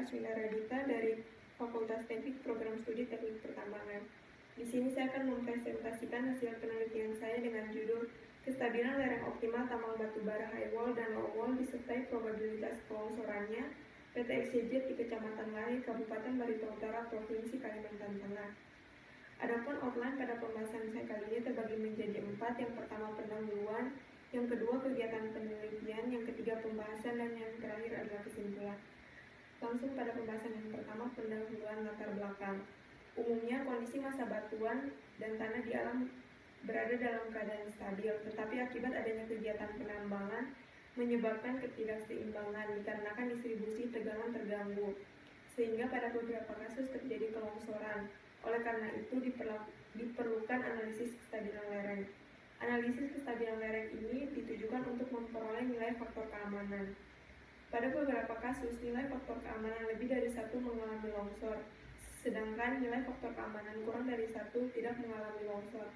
Aswina Radita dari Fakultas Teknik Program Studi Teknik Pertambangan. Di sini saya akan mempresentasikan hasil penelitian saya dengan judul Kestabilan lereng optimal tambang batubara high wall dan low wall disertai probabilitas kelongsorannya PT XYZ di Kecamatan Lahi, Kabupaten Barito Utara, Provinsi Kalimantan Tengah. Adapun outline pada pembahasan saya kali ini terbagi menjadi 4. Yang pertama pendahuluan, yang kedua kegiatan penelitian, yang ketiga pembahasan, dan yang terakhir adalah kesimpulan. Langsung pada pembahasan yang pertama, pendahuluan latar belakang. Umumnya kondisi masa batuan dan tanah di alam berada dalam keadaan stabil, tetapi akibat adanya kegiatan penambangan menyebabkan ketidakseimbangan dikarenakan distribusi tegangan terganggu, sehingga pada beberapa kasus terjadi kelongsoran. Oleh karena itu diperlukan analisis kestabilan lereng. Analisis kestabilan lereng ini ditujukan untuk memperoleh nilai faktor keamanan. Pada beberapa kasus, nilai faktor keamanan lebih dari 1 mengalami longsor, sedangkan nilai faktor keamanan kurang dari 1 tidak mengalami longsor.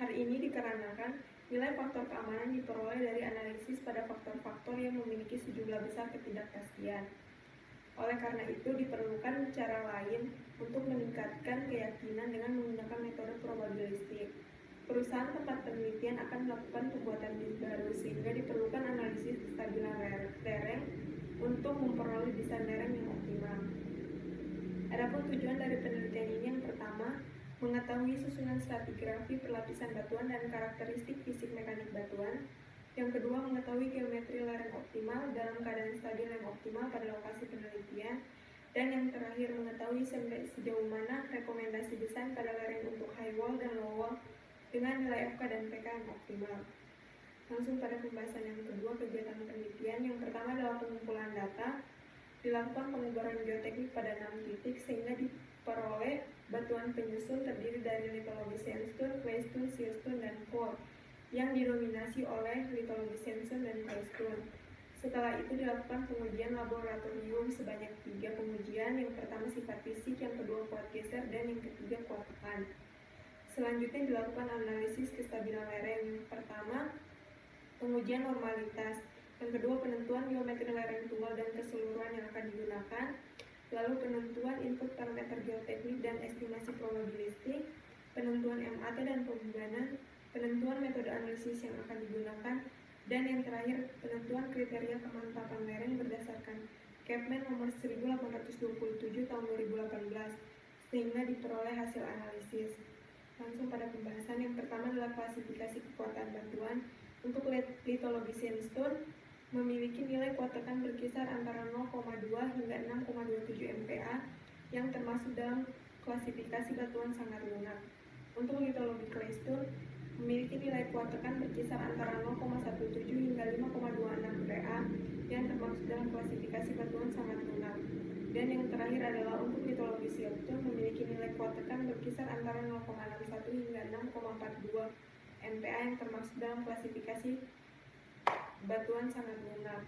Hal ini dikarenakan nilai faktor keamanan diperoleh dari analisis pada faktor-faktor yang memiliki sejumlah besar ketidakpastian. Oleh karena itu, diperlukan cara lain untuk meningkatkan keyakinan dengan menggunakan metode probabilistik. Perusahaan tempat penelitian akan melakukan pembuatan bit baru, sehingga diperlukan analisis kestabilan lereng untuk memperoleh desain lereng yang optimal. Adapun tujuan dari penelitian ini, yang pertama, mengetahui susunan stratigrafi perlapisan batuan dan karakteristik fisik mekanik batuan. Yang kedua, mengetahui geometri lereng optimal dalam keadaan stabil yang optimal pada lokasi penelitian. Dan yang terakhir, mengetahui sejauh mana rekomendasi desain pada lereng untuk high wall dan low wall dengan nilai FK dan PK yang optimal. Langsung pada pembahasan yang kedua, kegiatan penelitian. Yang pertama adalah pengumpulan data. Dilakukan pengukuran geoteknik pada 6 titik sehingga diperoleh batuan penyusun terdiri dari litologi sandstone, claystone, siltstone, dan core yang didominasi oleh litologi sandstone dan claystone. Setelah itu dilakukan pengujian laboratorium sebanyak 3 pengujian. Yang pertama sifat fisik, yang kedua kuat geser, dan yang ketiga kuat tekan. Selanjutnya dilakukan analisis kestabilan lereng. Yang pertama pengujian normalitas, yang kedua penentuan geometri lereng tunggal dan keseluruhan yang akan digunakan, lalu penentuan input parameter geoteknik dan estimasi probabilistik, penentuan MAT dan pembebanan, penentuan metode analisis yang akan digunakan, dan yang terakhir penentuan kriteria kemantapan lereng berdasarkan Capman nomor 1827 tahun 2018 sehingga diperoleh hasil analisis. Langsung pada pembahasan, yang pertama adalah klasifikasi kekuatan batuan. Untuk litologi sandstone memiliki nilai kuat tekan berkisar antara 0,2 hingga 6,27 MPa yang termasuk dalam klasifikasi batuan sangat lunak. Untuk litologi claystone memiliki nilai kuat tekan berkisar antara 0,17 hingga 5,26 MPa yang termasuk dalam klasifikasi batuan sangat lunak. Dan yang terakhir adalah untuk litologi siltstone memiliki nilai kuat tekan berkisar antara 0,61 hingga 6,42 MPa yang termasuk dalam klasifikasi batuan sangat lunak.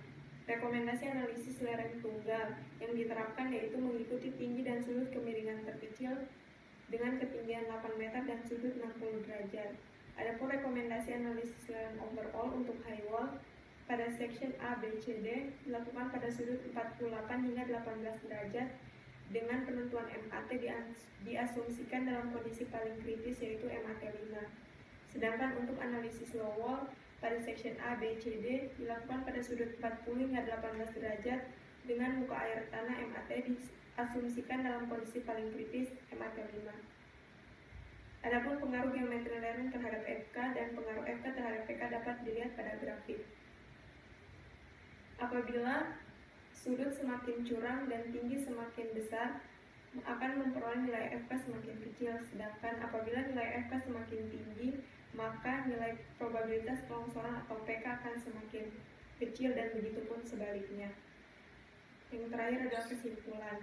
Rekomendasi analisis lereng tunggal yang diterapkan yaitu mengikuti tinggi dan sudut kemiringan terkecil dengan ketinggian 8 meter dan sudut 60 derajat. Adapun rekomendasi analisis lereng overall untuk high wall pada section A, B, C, D dilakukan pada sudut 48 hingga 18 derajat dengan penentuan MAT diasumsikan dalam kondisi paling kritis yaitu MAT 5. Sedangkan untuk analisis low wall pada section A, B, C, D dilakukan pada sudut 40 hingga 18 derajat dengan muka air tanah MAT diasumsikan dalam kondisi paling kritis MAT 5. Adapun pengaruh geometri lereng terhadap FK dan pengaruh FK terhadap PK dapat dilihat pada grafik. Apabila sudut semakin curam dan tinggi semakin besar, akan memperoleh nilai FK semakin kecil, sedangkan apabila nilai FK semakin tinggi, maka nilai probabilitas kelongsoran atau PK akan semakin kecil dan begitu pun sebaliknya. Yang terakhir adalah kesimpulan.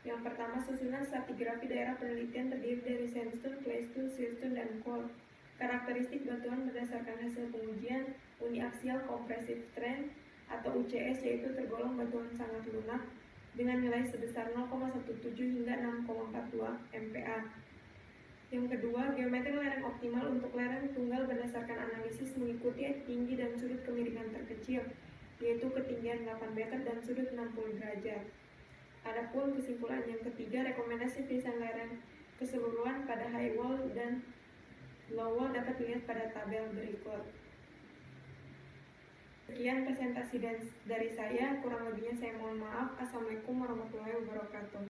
Yang pertama, susunan stratigrafi daerah penelitian terdiri dari sandstone, claystone, siltstone, dan core. Karakteristik batuan berdasarkan hasil pengujian uniaksial compressive strength atau UCS yaitu tergolong batuan sangat lunak dengan nilai sebesar 0,17 hingga 6,42 MPa. Yang kedua, geometri lereng optimal untuk lereng tunggal berdasarkan analisis mengikuti tinggi dan sudut kemiringan terkecil, yaitu ketinggian 8 meter dan sudut 60 derajat. Adapun kesimpulan yang ketiga, rekomendasi tulisan lereng keseluruhan pada high wall dan low wall dapat dilihat pada tabel berikut. Sekian presentasi dari saya, kurang lebihnya saya mohon maaf. Assalamualaikum warahmatullahi wabarakatuh.